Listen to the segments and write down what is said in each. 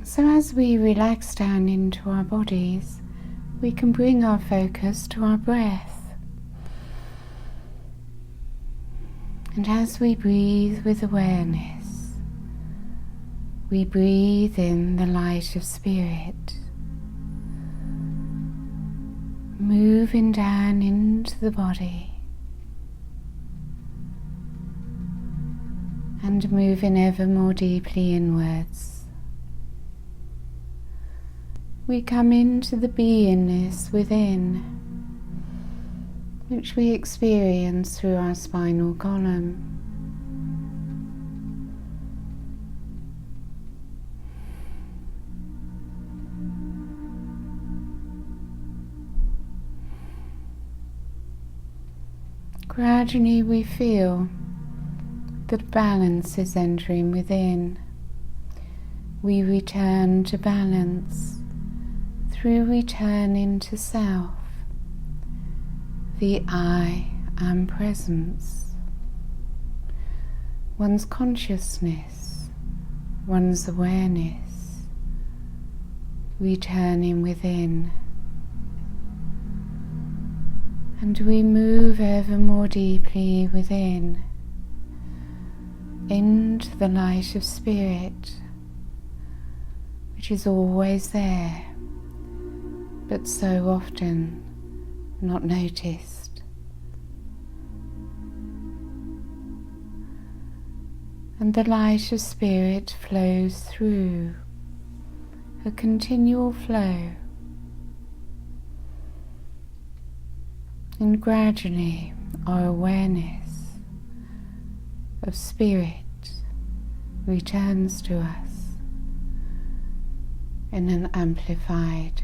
So as we relax down into our bodies, we can bring our focus to our breath. And as we breathe with awareness, we breathe in the light of spirit, moving down into the body and moving ever more deeply inwards. We come into the beingness within, which we experience through our spinal column. Gradually we feel that balance is entering within. We return to balance through returning to self, the I am presence, one's consciousness, one's awareness, returning within. And we move ever more deeply within, into the light of spirit, which is always there, but so often not noticed. And the light of spirit flows through, a continual flow. And gradually our awareness of spirit returns to us in an amplified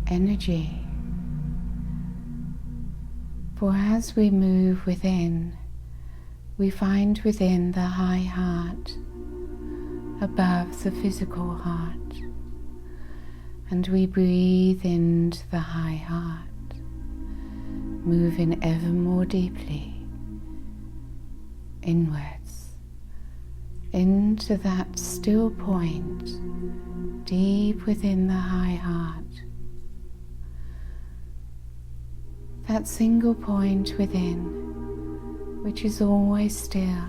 energy. For as we move within, we find within the high heart, above the physical heart, and we breathe into the high heart, moving ever more deeply inwards, into that still point deep within the high heart. That single point within, which is always still,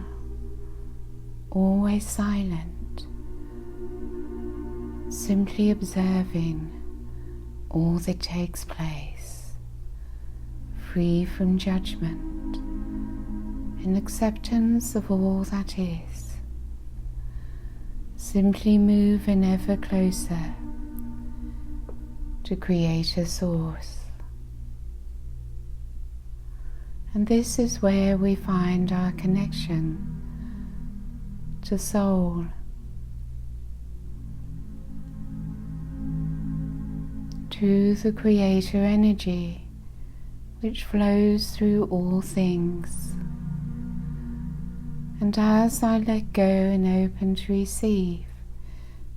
always silent, simply observing all that takes place, free from judgment, in acceptance of all that is, simply moving ever closer to Creator Source. And this is where we find our connection to soul, to the Creator energy which flows through all things. And as I let go and open to receive,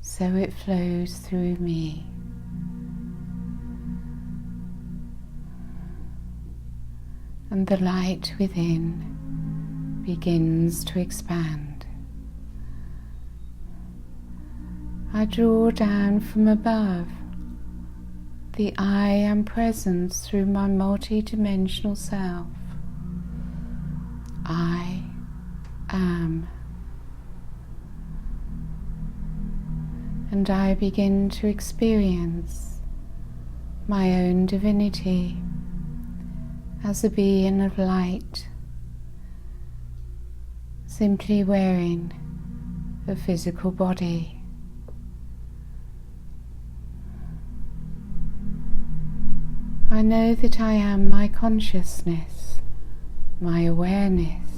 so it flows through me. And the light within begins to expand. I draw down from above the I am presence through my multi-dimensional self. I am. And I begin to experience my own divinity as a being of light, simply wearing a physical body. I know that I am my consciousness, my awareness,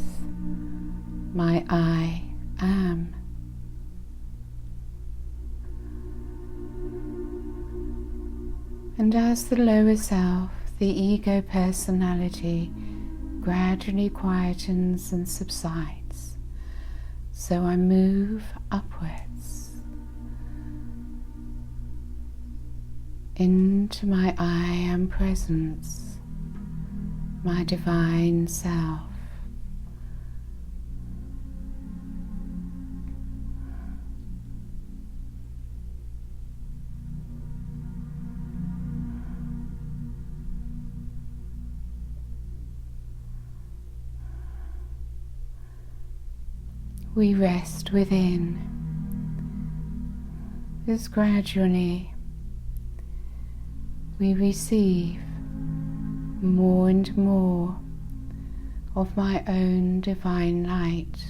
my I am. And as the lower self, the ego personality, gradually quietens and subsides, so I move upwards into my I am presence, my divine self. we rest within, as gradually we receive more and more of my own divine light.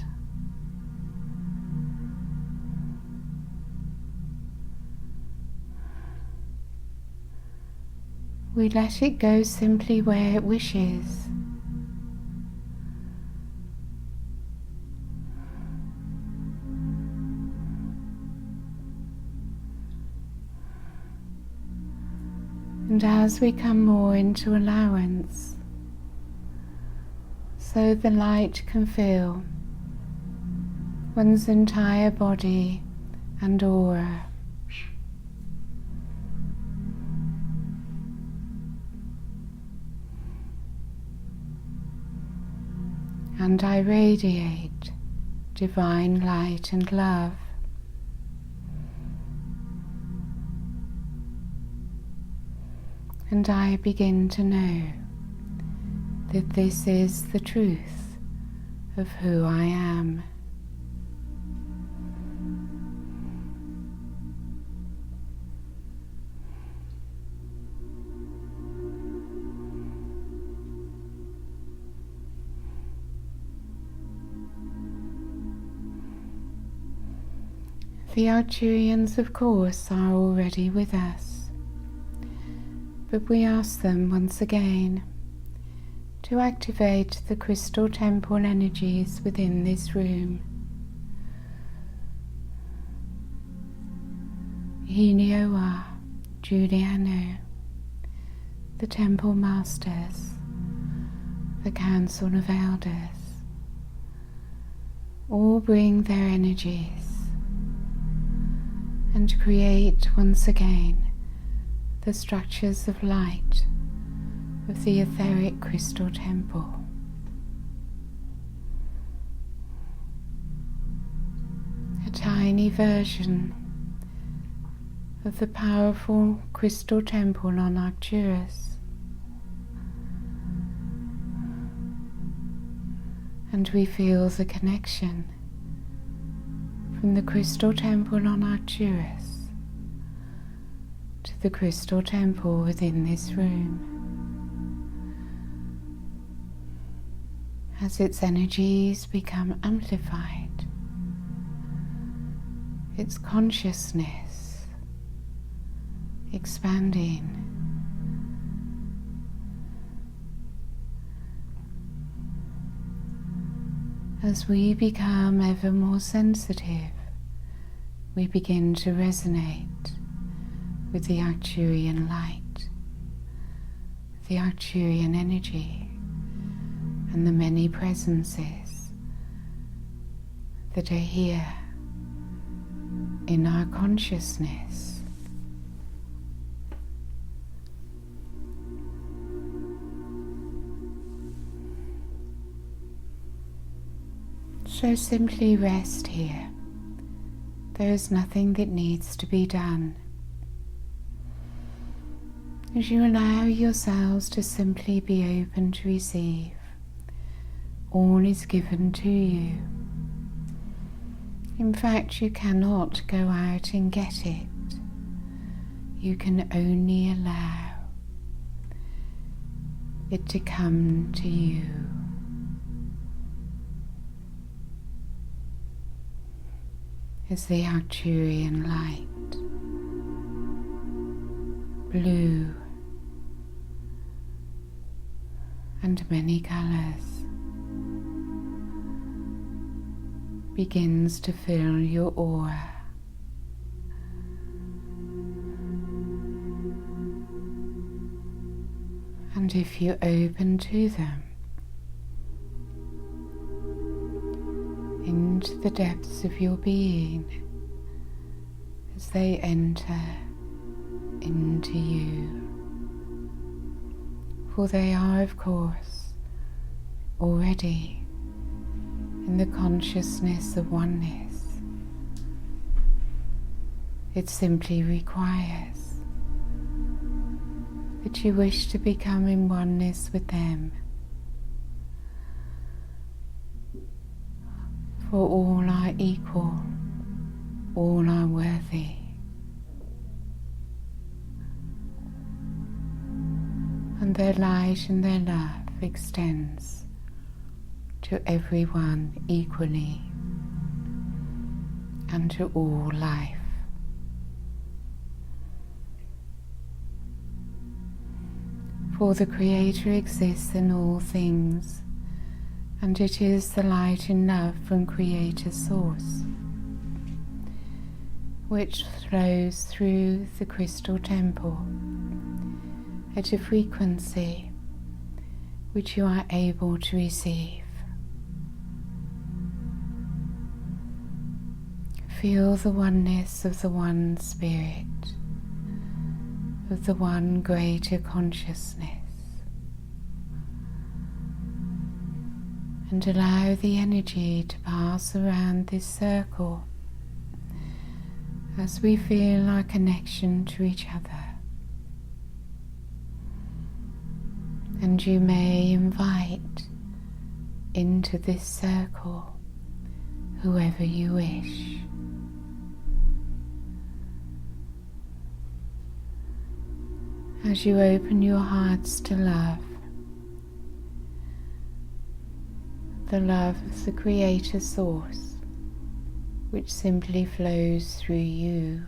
We let it go simply where it wishes. And as we come more into allowance, so the light can fill one's entire body and aura. And I radiate divine light and love. And I begin to know that this is the truth of who I am. The Arcturians, of course, are already with us, but we ask them once again to activate the crystal temple energies within this room. Hinioa, Giuliano, the Temple Masters, the Council of Elders, all bring their energies and create once again the structures of light of the etheric crystal temple. A tiny version of the powerful crystal temple on Arcturus, and we feel the connection from the crystal temple on Arcturus to the crystal temple within this room, as its energies become amplified, its consciousness expanding, as we become ever more sensitive, we begin to resonate with the Arcturian light, the Arcturian energy, and the many presences that are here in our consciousness. So simply rest here. There is nothing that needs to be done. As you allow yourselves to simply be open to receive, all is given to you. In fact, you cannot go out and get it. You can only allow it to come to you. As the Arcturian light, blue and many colors, begins to fill your aura. And if you open to them, into the depths of your being, as they enter into you, for they are, of course, already in the consciousness of oneness. It simply requires that you wish to become in oneness with them. For all are equal, all are worthy. And their light and their love extends to everyone equally and to all life. For the Creator exists in all things, and it is the light and love from Creator's source, which flows through the crystal temple at a frequency which you are able to receive. Feel the oneness of the one Spirit, of the one greater consciousness, and allow the energy to pass around this circle as we feel our connection to each other. And you may invite into this circle whoever you wish. As you open your hearts to love, the love of the Creator Source, which simply flows through you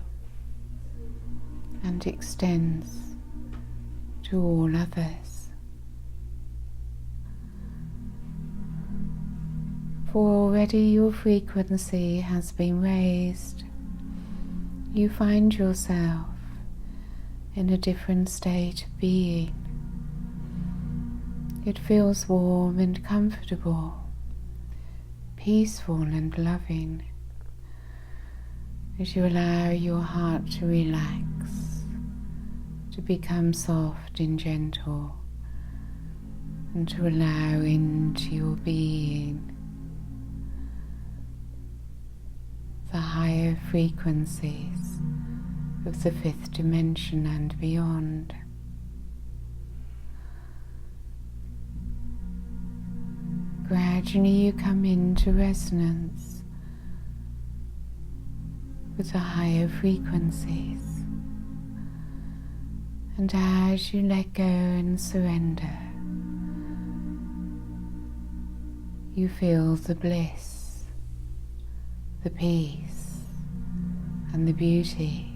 and extends to all others. For already your frequency has been raised. You find yourself in a different state of being. It feels warm and comfortable, peaceful and loving, as you allow your heart to relax, to become soft and gentle, and to allow into your being the higher frequencies of the fifth dimension and beyond. Gradually you come into resonance with the higher frequencies, and as you let go and surrender, you feel the bliss, the peace, and the beauty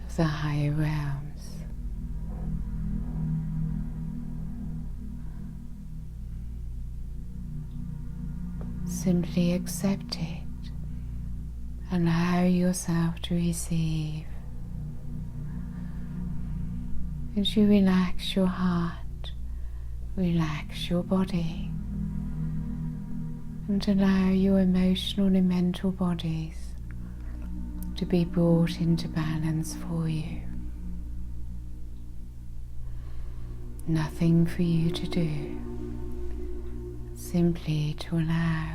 of the higher realms. Simply accept it. Allow yourself to receive. As you relax your heart, relax your body, and allow your emotional and mental bodies to be brought into balance for you. Nothing for you to do, simply to allow.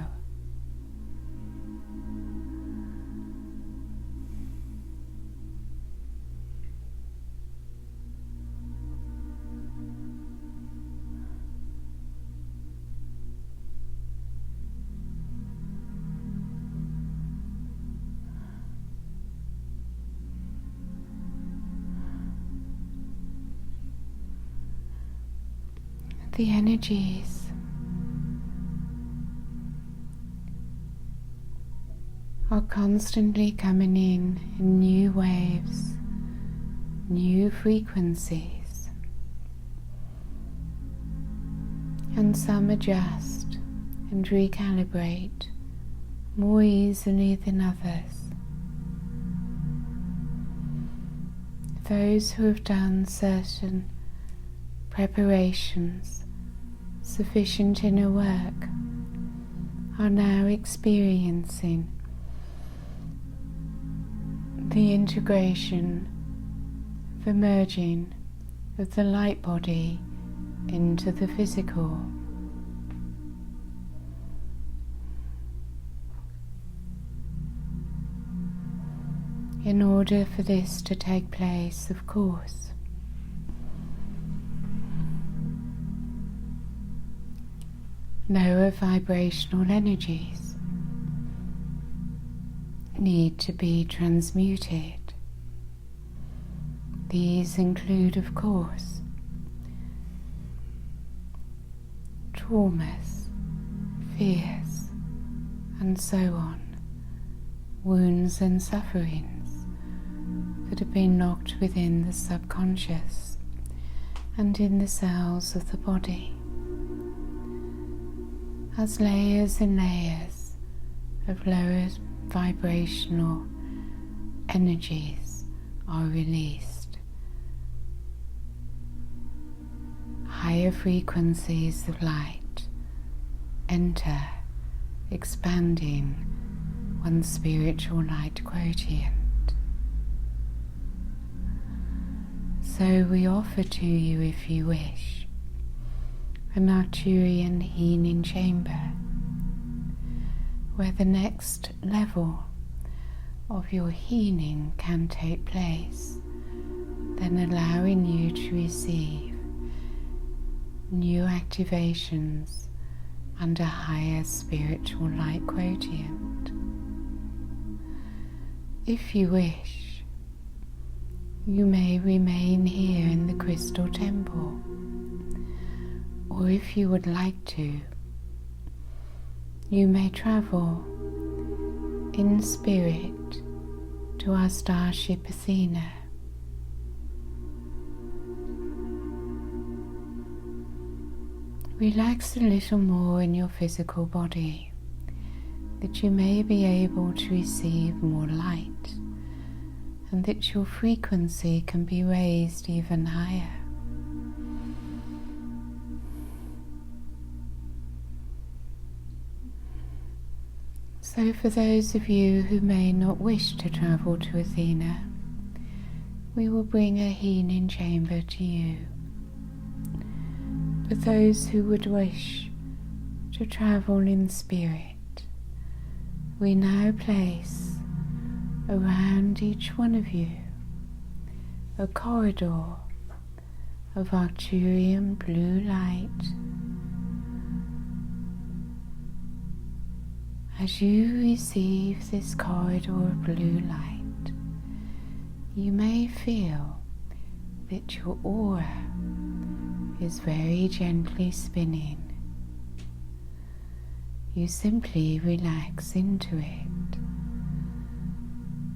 The energies are constantly coming in new waves, new frequencies, and some adjust and recalibrate more easily than others. Those who have done certain preparations, sufficient inner work, are now experiencing the integration, the merging of the light body into the physical. In order for this to take place, of course, lower vibrational energies need to be transmuted. These include, of course, traumas, fears, and so on, wounds and sufferings that have been locked within the subconscious and in the cells of the body, as layers and layers of lower vibrational energies are released. Higher frequencies of light enter, expanding one's spiritual light quotient. So we offer to you, if you wish, an Arcturian healing chamber, where the next level of your healing can take place, then allowing you to receive new activations and a higher spiritual light quotient. If you wish, you may remain here in the Crystal Temple, or if you would like to, you may travel in spirit to our starship Athena. Relax a little more in your physical body, that you may be able to receive more light, and that your frequency can be raised even higher. So for those of you who may not wish to travel to Athena, we will bring a healing chamber to you. For those who would wish to travel in spirit, we now place around each one of you a corridor of Arcturian blue light. As you receive this corridor of blue light, you may feel that your aura is very gently spinning. You simply relax into it,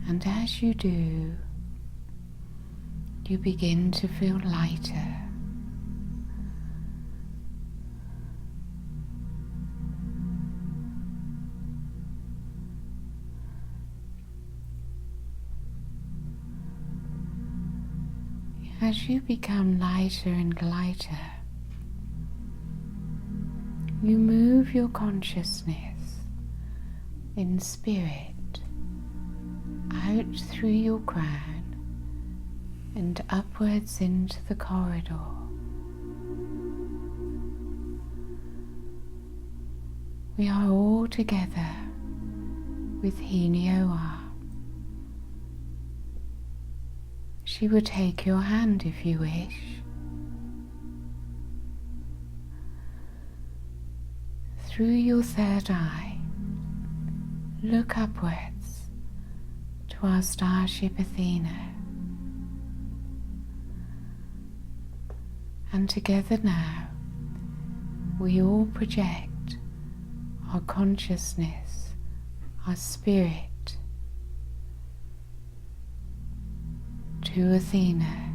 and as you do, you begin to feel lighter. As you become lighter and lighter, you move your consciousness in spirit out through your crown and upwards into the corridor. We are all together with Henioa. She will take your hand if you wish. Through your third eye, look upwards to our starship Athena. And together now, we all project our consciousness, our spirit, to Athena.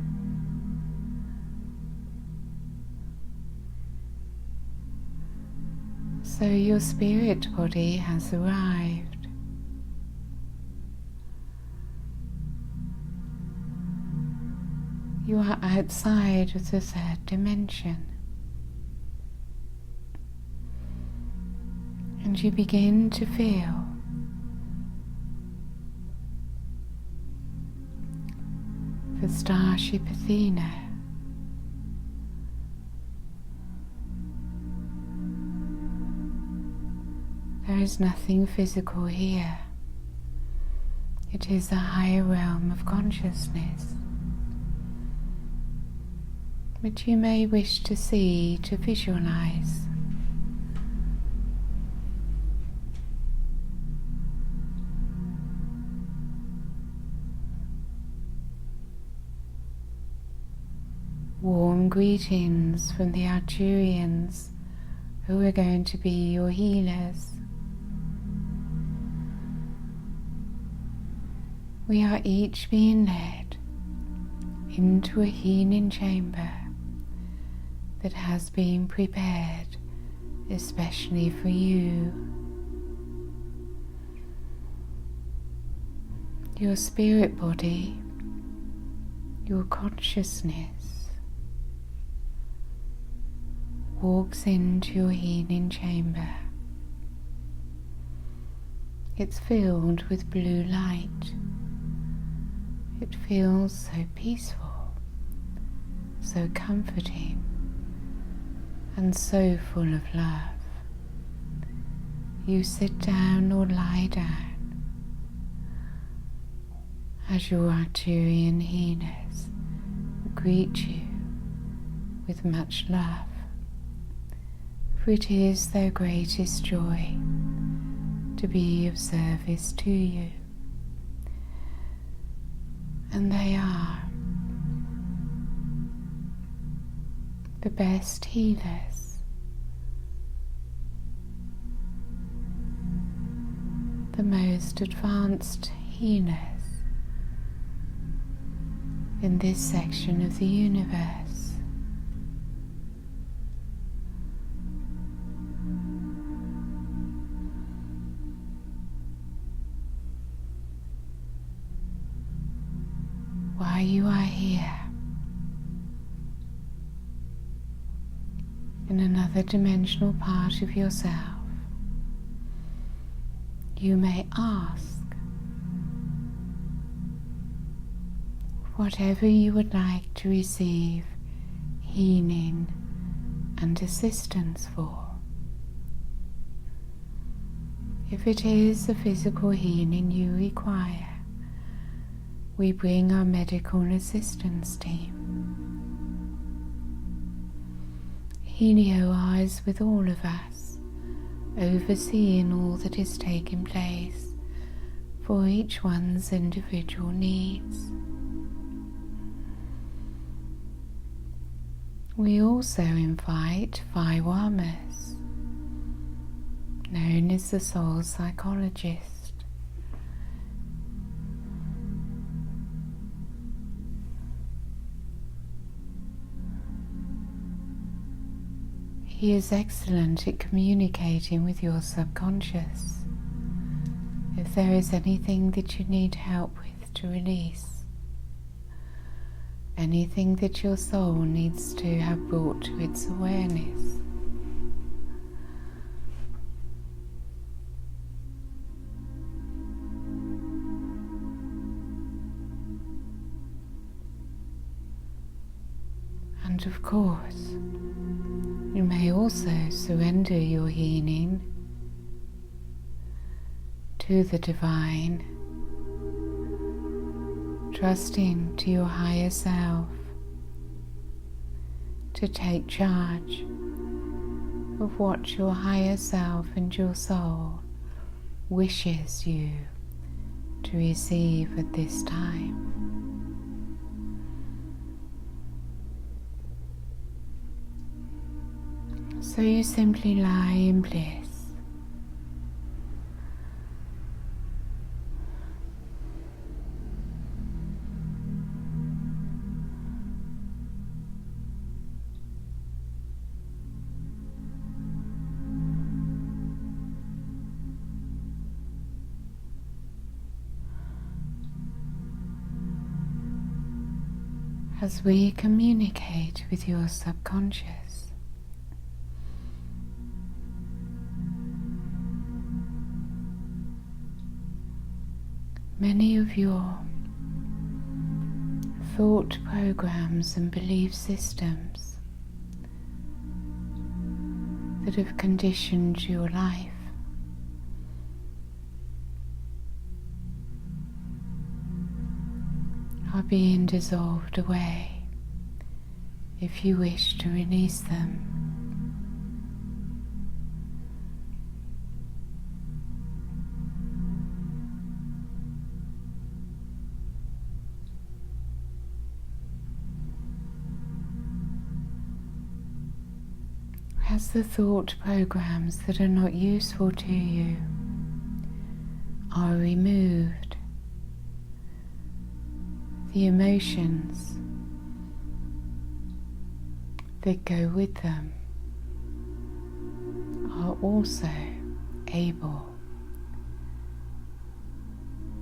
So your spirit body has arrived. You are outside of the third dimension, and you begin to feel the starship Athena. There is nothing physical here. It is a higher realm of consciousness, but you may wish to see, to visualize Warm greetings from the Arcturians, who are going to be your healers. We are each being led into a healing chamber that has been prepared especially for you. Your spirit body, your consciousness, walks into your healing chamber. It's filled with blue light. It feels so peaceful, so comforting, and so full of love. You sit down or lie down as your Arcturian healers greet you with much love, for it is their greatest joy to be of service to you. And they are the best healers, the most advanced healers in this section of the universe. While you are here in another dimensional part of yourself, you may ask whatever you would like to receive healing and assistance for. If it is a physical healing you require, we bring our medical assistance team. Helio is with all of us, overseeing all that is taking place for each one's individual needs. We also invite 5 Wamas, known as the soul psychologist. He is excellent at communicating with your subconscious. If there is anything that you need help with to release, anything that your soul needs to have brought to its awareness, and of course, you may also surrender your healing to the divine, trusting to your higher self to take charge of what your higher self and your soul wishes you to receive at this time. So you simply lie in bliss. As we communicate with your subconscious, many of your thought programs and belief systems that have conditioned your life are being dissolved away if you wish to release them. as the thought programs that are not useful to you are removed, the emotions that go with them are also able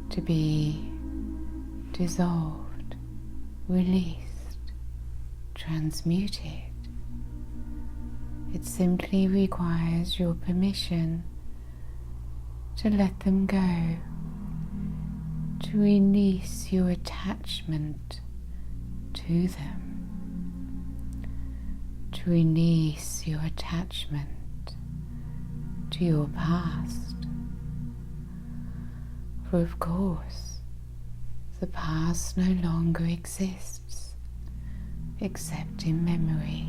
to be dissolved, released, transmuted. It simply requires your permission to let them go, to release your attachment to them, to release your attachment to your past. For of course, the past no longer exists except in memory.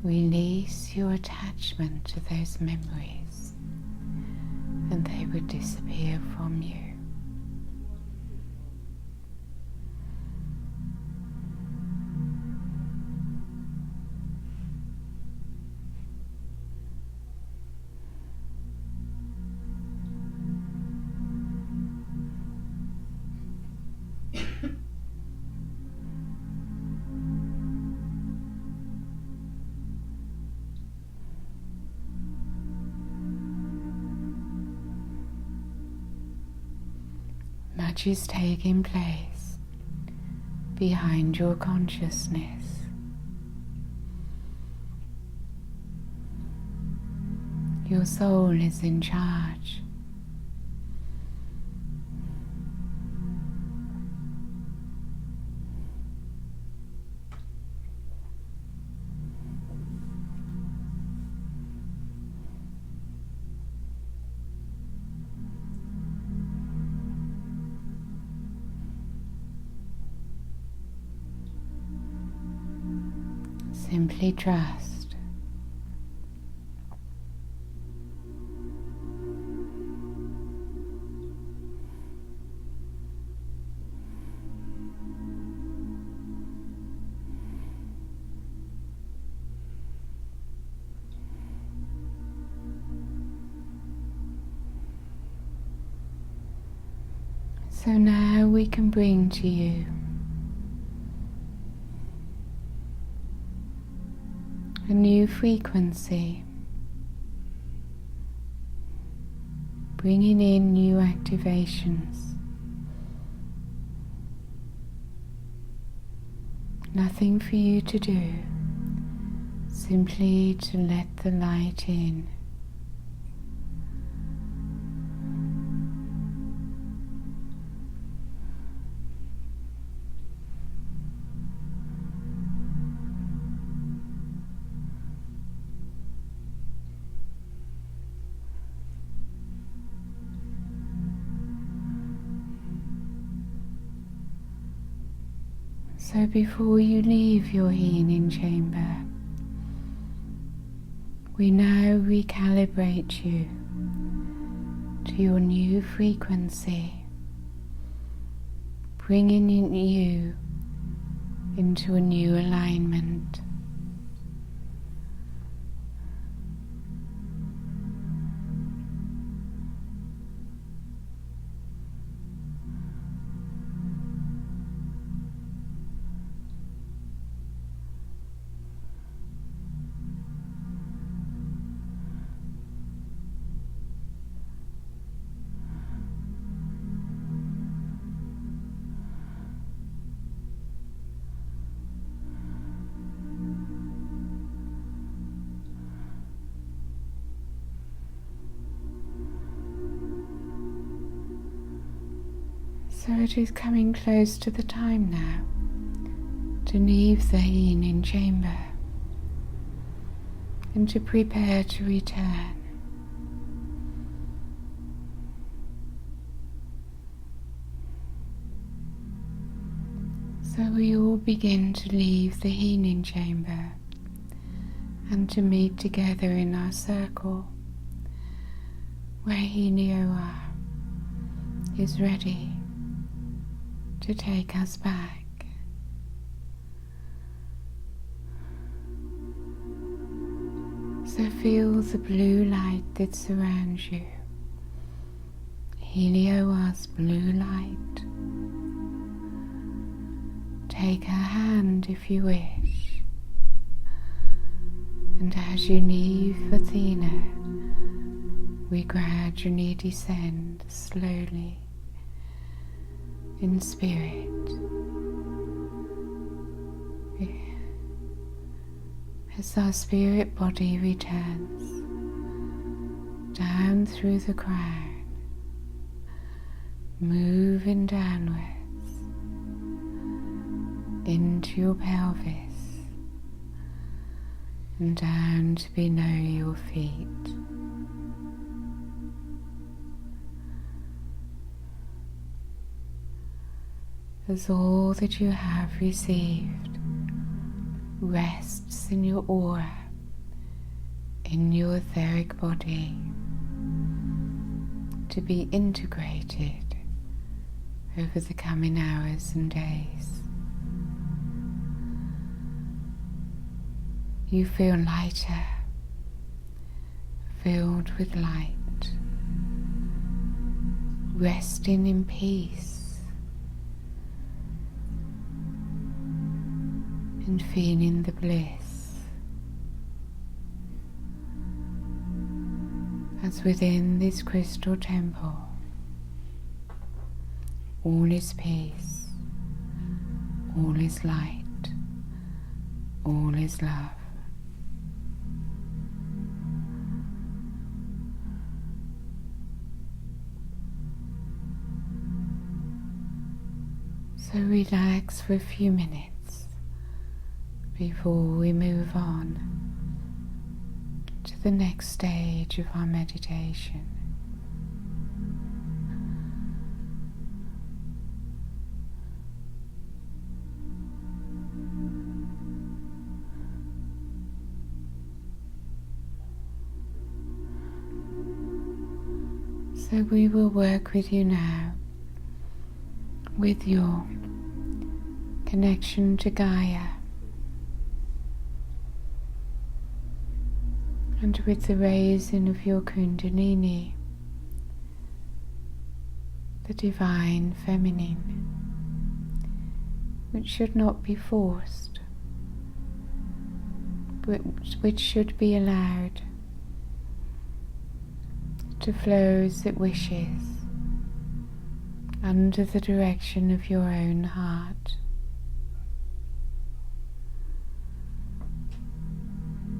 Release your attachment to those memories and they will disappear from you. Much is taking place behind your consciousness. Your soul is in charge. Simply trust. So now we can bring to you a new frequency, bringing in new activations. Nothing for you to do, simply to let the light in. So before you leave your healing chamber, we now recalibrate you to your new frequency, bringing you into a new alignment. So it is coming close to the time now to leave the healing chamber and to prepare to return. So we all begin to leave the healing chamber and to meet together in our circle where Helioa is ready to take us back. So feel the blue light that surrounds you. Helios blue light. Take her hand if you wish, and as you leave Athena, we gradually descend slowly in spirit. As our spirit body returns down through the crown, moving downwards into your pelvis and down to below your feet. As all that you have received rests in your aura, in your etheric body, to be integrated over the coming hours and days. You feel lighter, filled with light, resting in peace, and feeling the bliss as within this crystal temple all is peace, all is light, all is love. So relax for a few minutes before we move on to the next stage of our meditation. So we will work with you now with your connection to Gaia and with the raising of your Kundalini, the divine feminine, which should not be forced, but which should be allowed to flow as it wishes, under the direction of your own heart.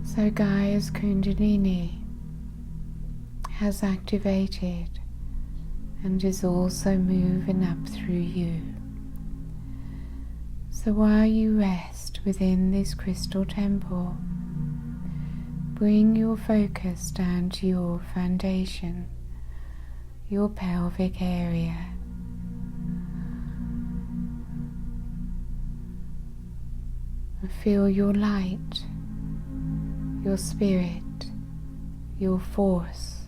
So Gaia's Kundalini has activated and is also moving up through you. So while you rest within this crystal temple, bring your focus down to your foundation, your pelvic area. And feel your light, your spirit, your force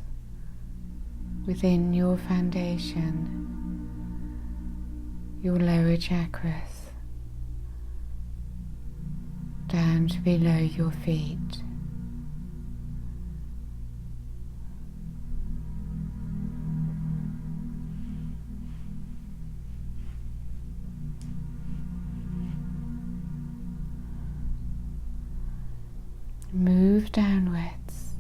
within your foundation, your lower chakras, down to below your feet. Move downwards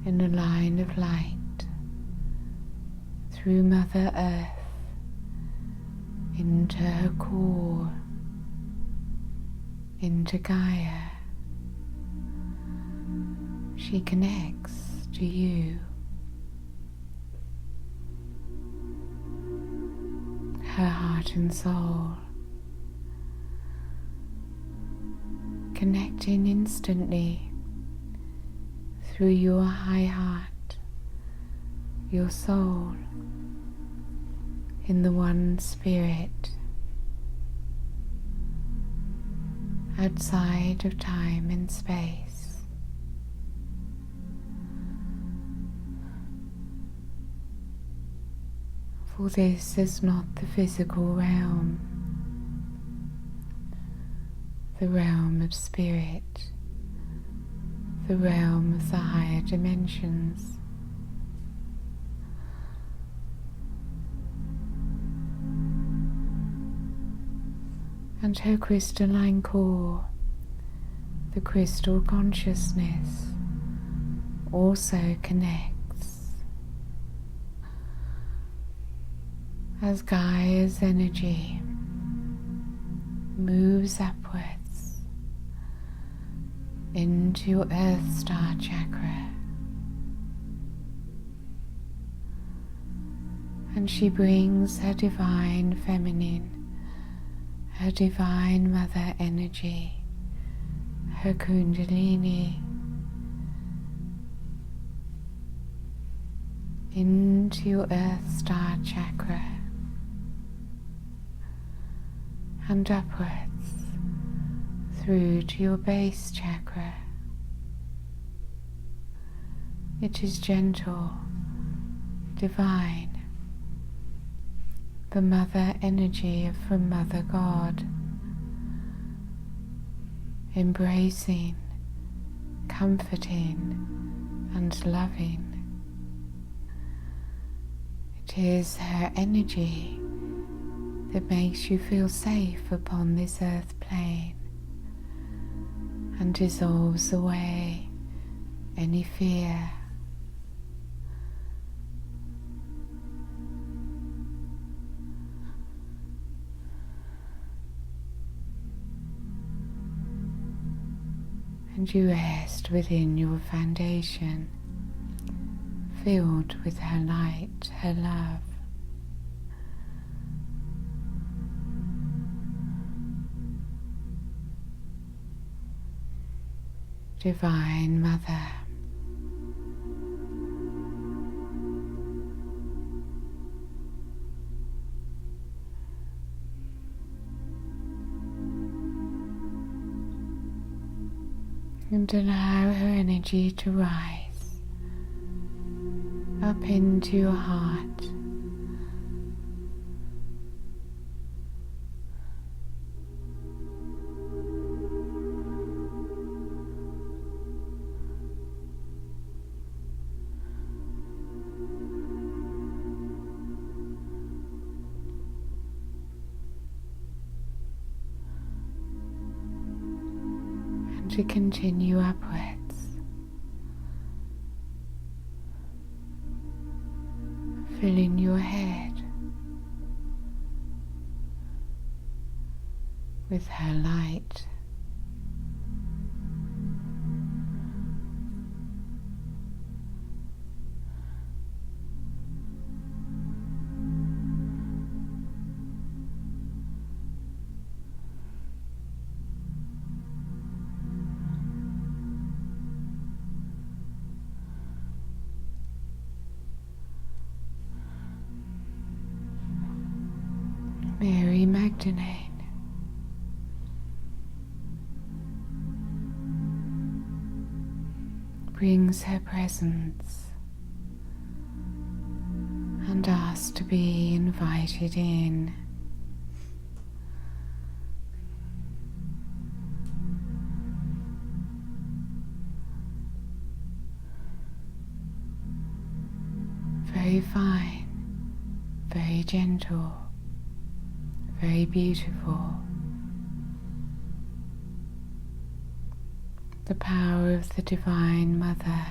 in a line of light through Mother Earth into her core, into Gaia. She connects to you. Her heart and soul, connecting instantly through your high heart, your soul, in the one spirit, outside of time and space. For this is not the physical realm, the realm of spirit, the realm of the higher dimensions. And her crystalline core, the crystal consciousness, also connects as Gaia's energy moves upwards into your Earth Star chakra, and she brings her divine feminine, her divine mother energy, her Kundalini, into your Earth Star chakra and upwards through to your base chakra. It is gentle, divine, the mother energy from Mother God, embracing, comforting and loving. It is her energy that makes you feel safe upon this earth plane and dissolves away any fear. And you rest within your foundation, filled with her light, her love. Divine Mother, and allow her energy to rise up into your heart. To continue upwards, filling your head with her light. Mary Magdalene, brings her presence and asks to be invited in. Very fine, very gentle, very beautiful. The power of the Divine Mother,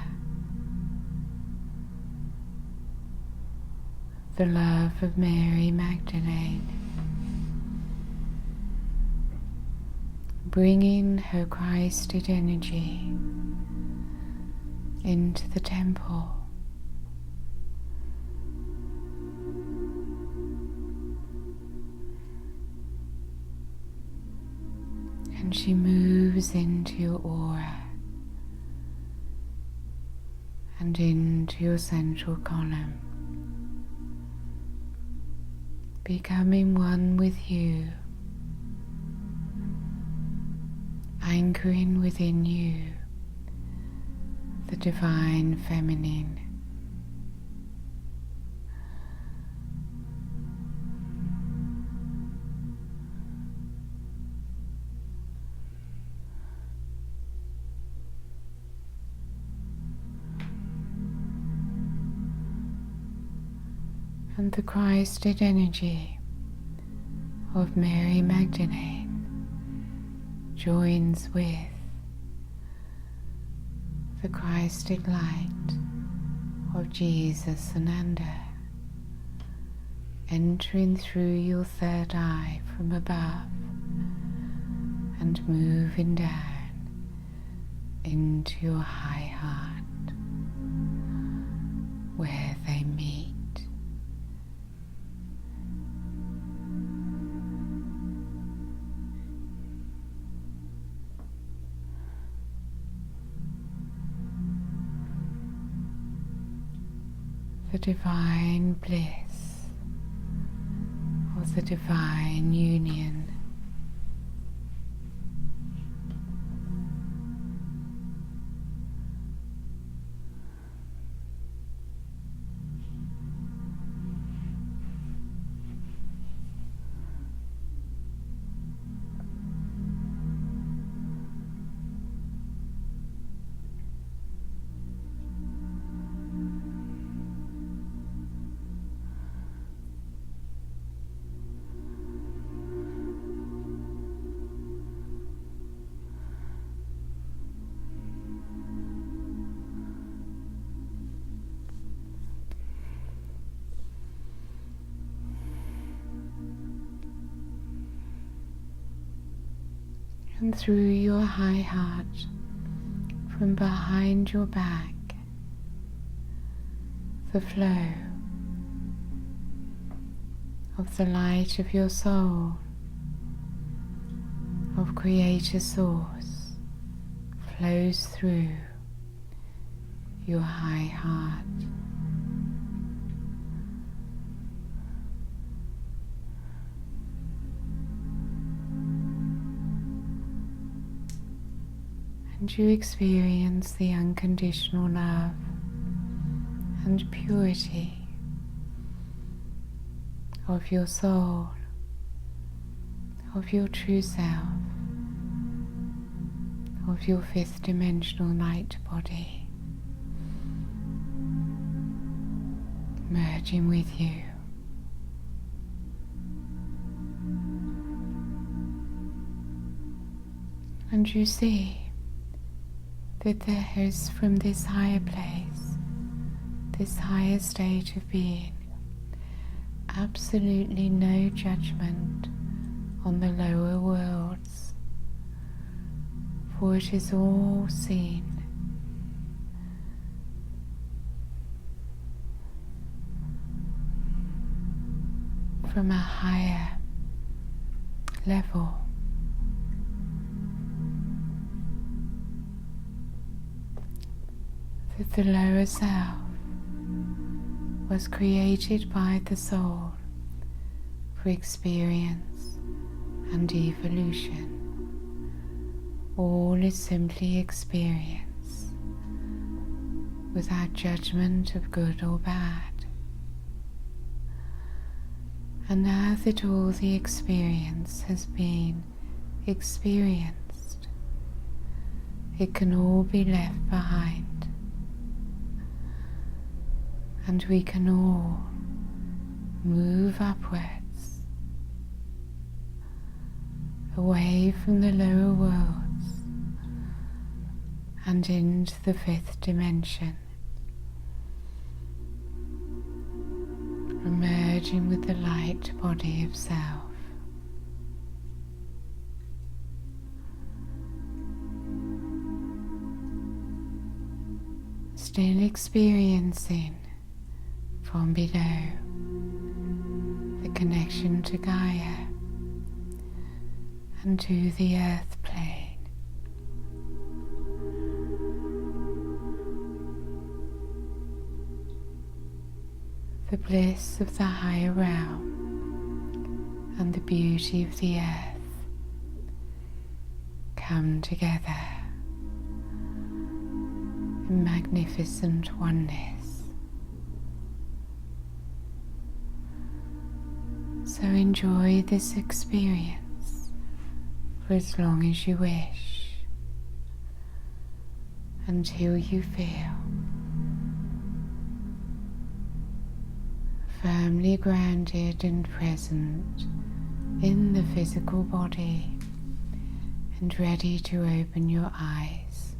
the love of Mary Magdalene, bringing her Christed energy into the temple. And she moves into your aura and into your central column, becoming one with you, anchoring within you the Divine Feminine. and the Christed energy of Mary Magdalene joins with the Christed light of Jesus Ananda, entering through your third eye from above and moving down into your high heart, where they meet. The divine bliss of the divine union. And through your high heart, from behind your back, the flow of the light of your soul, of Creator Source, flows through your high heart. And you experience the unconditional love and purity of your soul, of your true self, of your fifth dimensional light body, merging with you. And you see that there is, from this higher place, this higher state of being, absolutely no judgment on the lower worlds, for it is all seen from a higher level. That the lower self was created by the soul for experience and evolution. All is simply experience, without judgment of good or bad. And now that all the experience has been experienced, it can all be left behind. And we can all move upwards, away from the lower worlds and into the fifth dimension, emerging with the light body of self. Still experiencing from below the connection to Gaia and to the earth plane. The bliss of the higher realm and the beauty of the earth come together in magnificent oneness. So enjoy this experience for as long as you wish, until you feel firm firmly grounded and present in the physical body and ready to open your eyes.